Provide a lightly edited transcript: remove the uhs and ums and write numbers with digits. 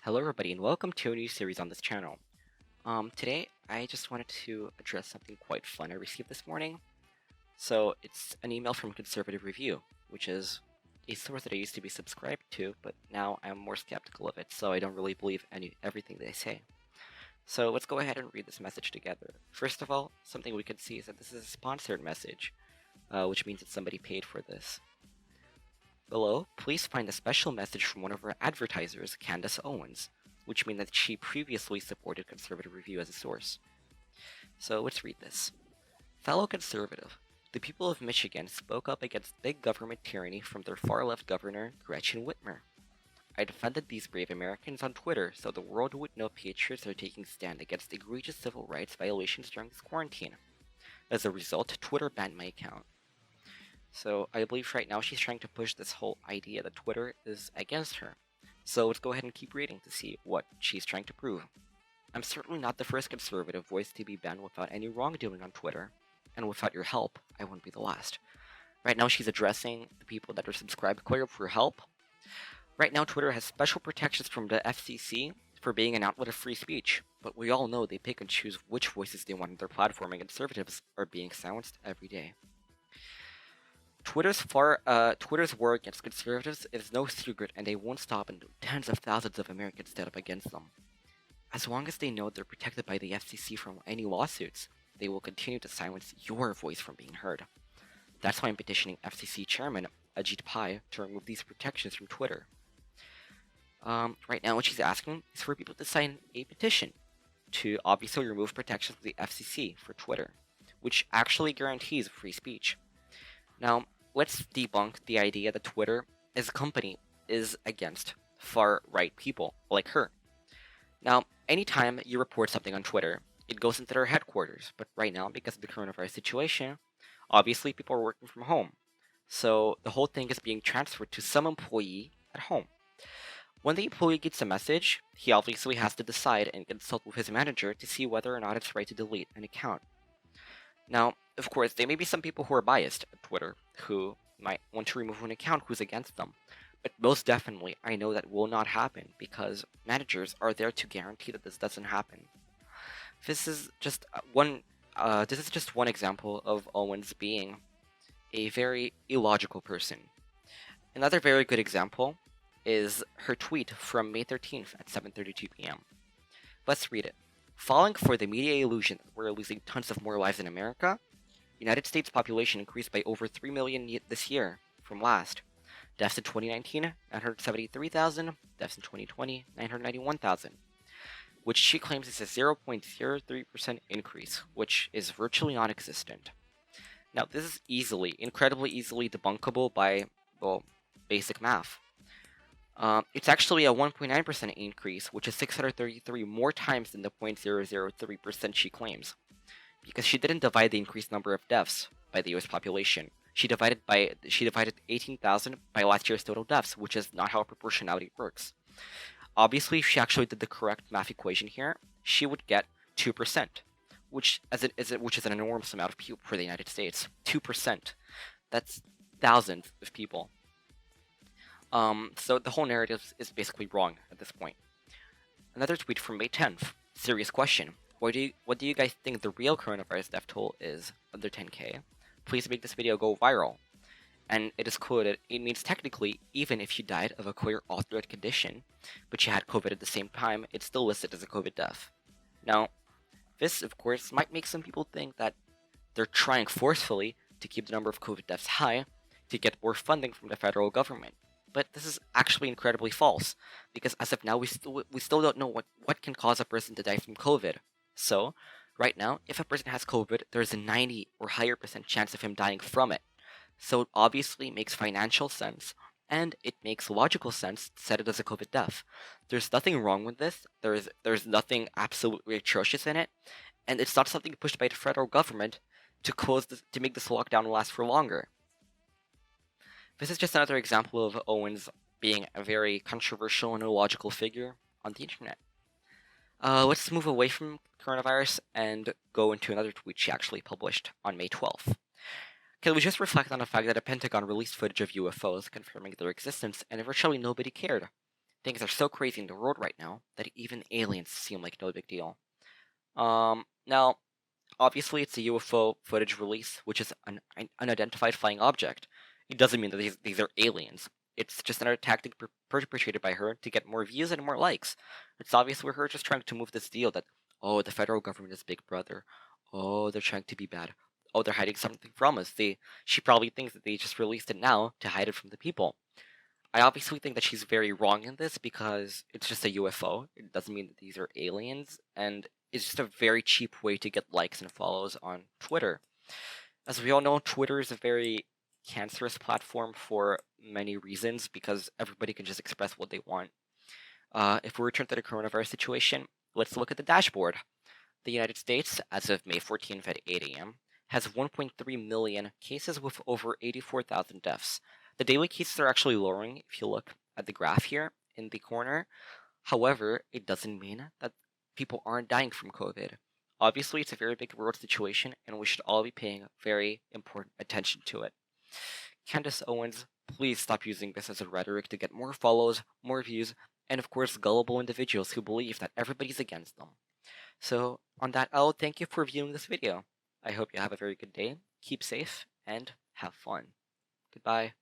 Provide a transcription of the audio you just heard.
Hello everybody and welcome to a new series on this channel. Today I just wanted to address something quite fun I received this morning. So it's an email from Conservative Review, which is a source that I used to be subscribed to, but now I'm more skeptical of it, so I don't really believe everything they say. So let's go ahead and read this message together. First of all, something we can see is that this is a sponsored message, which means that somebody paid for this. Below, please find a special message from one of our advertisers, Candace Owens, which means that she previously supported Conservative Review as a source. So let's read this. Fellow conservative, the people of Michigan spoke up against big government tyranny from their far-left governor, Gretchen Whitmer. I defended these brave Americans on Twitter so the world would know patriots are taking stand against egregious civil rights violations during this quarantine. As a result, Twitter banned my account. So I believe right now she's trying to push this whole idea that Twitter is against her. So let's go ahead and keep reading to see what she's trying to prove. I'm certainly not the first conservative voice to be banned without any wrongdoing on Twitter, and without your help, I won't be the last. Right now she's addressing the people that are subscribed for help. Right now Twitter has special protections from the FCC for being an outlet of free speech, but we all know they pick and choose which voices they want on their platform, and conservatives are being silenced every day. Twitter's war against conservatives is no secret, and they won't stop until tens of thousands of Americans stand up against them. As long as they know they're protected by the FCC from any lawsuits, they will continue to silence your voice from being heard. That's why I'm petitioning FCC Chairman Ajit Pai to remove these protections from Twitter. Right now what she's asking is for people to sign a petition to obviously remove protections of the FCC for Twitter, which actually guarantees free speech. Now, let's debunk the idea that Twitter, as a company, is against far-right people like her. Now, anytime you report something on Twitter, it goes into their headquarters, but right now, because of the coronavirus situation, obviously people are working from home. So the whole thing is being transferred to some employee at home. When the employee gets a message, he obviously has to decide and consult with his manager to see whether or not it's right to delete an account. Now, of course, there may be some people who are biased at Twitter who might want to remove an account who's against them, but most definitely I know that will not happen because managers are there to guarantee that this doesn't happen. This is just one example of Owens being a very illogical person. Another very good example is her tweet from May 13th at 7:32 p.m. Let's read it. Falling for the media illusion that we're losing tons of more lives in America, United States population increased by over 3 million this year from last. Deaths in 2019, 973,000. Deaths in 2020, 991,000. Which she claims is a 0.03% increase, which is virtually non-existent. Now, this is incredibly easily debunkable by, well, basic math. It's actually a 1.9% increase, which is 633 more times than the 0.003% she claims. Because she didn't divide the increased number of deaths by the US population. She divided 18,000 by last year's total deaths, which is not how proportionality works. Obviously, if she actually did the correct math equation here, she would get 2%, which is an enormous amount of people for the United States. 2%. That's thousands of people. So the whole narrative is basically wrong at this point. Another tweet from May 10th. Serious question. What do you guys think the real coronavirus death toll is under 10K? Please make this video go viral. And it is quoted, it means technically, even if you died of a clear alternate condition, but you had COVID at the same time, it's still listed as a COVID death. Now, this, of course, might make some people think that they're trying forcefully to keep the number of COVID deaths high to get more funding from the federal government. But this is actually incredibly false, because as of now, we still don't know what can cause a person to die from COVID. So, right now, if a person has COVID, there's a 90 or higher % chance of him dying from it. So it obviously makes financial sense, and it makes logical sense to set it as a COVID death. There's nothing wrong with this, there's nothing absolutely atrocious in it, and it's not something pushed by the federal government to make this lockdown last for longer. This is just another example of Owens being a very controversial and illogical figure on the internet. Let's move away from coronavirus and go into another tweet she actually published on May 12th. Can we just reflect on the fact that the Pentagon released footage of UFOs confirming their existence and virtually nobody cared? Things are so crazy in the world right now that even aliens seem like no big deal. Now, obviously, it's a UFO footage release, which is an unidentified flying object. It doesn't mean that these are aliens. It's just another tactic perpetrated by her to get more views and more likes. It's obviously her just trying to move this deal that, oh, the federal government is Big Brother. Oh, they're trying to be bad. Oh, they're hiding something from us. She probably thinks that they just released it now to hide it from the people. I obviously think that she's very wrong in this because it's just a UFO. It doesn't mean that these are aliens, and it's just a very cheap way to get likes and follows on Twitter. As we all know, Twitter is a very cancerous platform for many reasons because everybody can just express what they want. If we return to the coronavirus situation, let's look at the dashboard. The United States, as of May 14th at 8 a.m., has 1.3 million cases with over 84,000 deaths. The daily cases are actually lowering if you look at the graph here in the corner. However, it doesn't mean that people aren't dying from COVID. Obviously, it's a very big world situation, and we should all be paying very important attention to it. Candace Owens, please stop using this as a rhetoric to get more follows, more views, and of course, gullible individuals who believe that everybody's against them. So, on that note, thank you for viewing this video. I hope you have a very good day, keep safe, and have fun. Goodbye.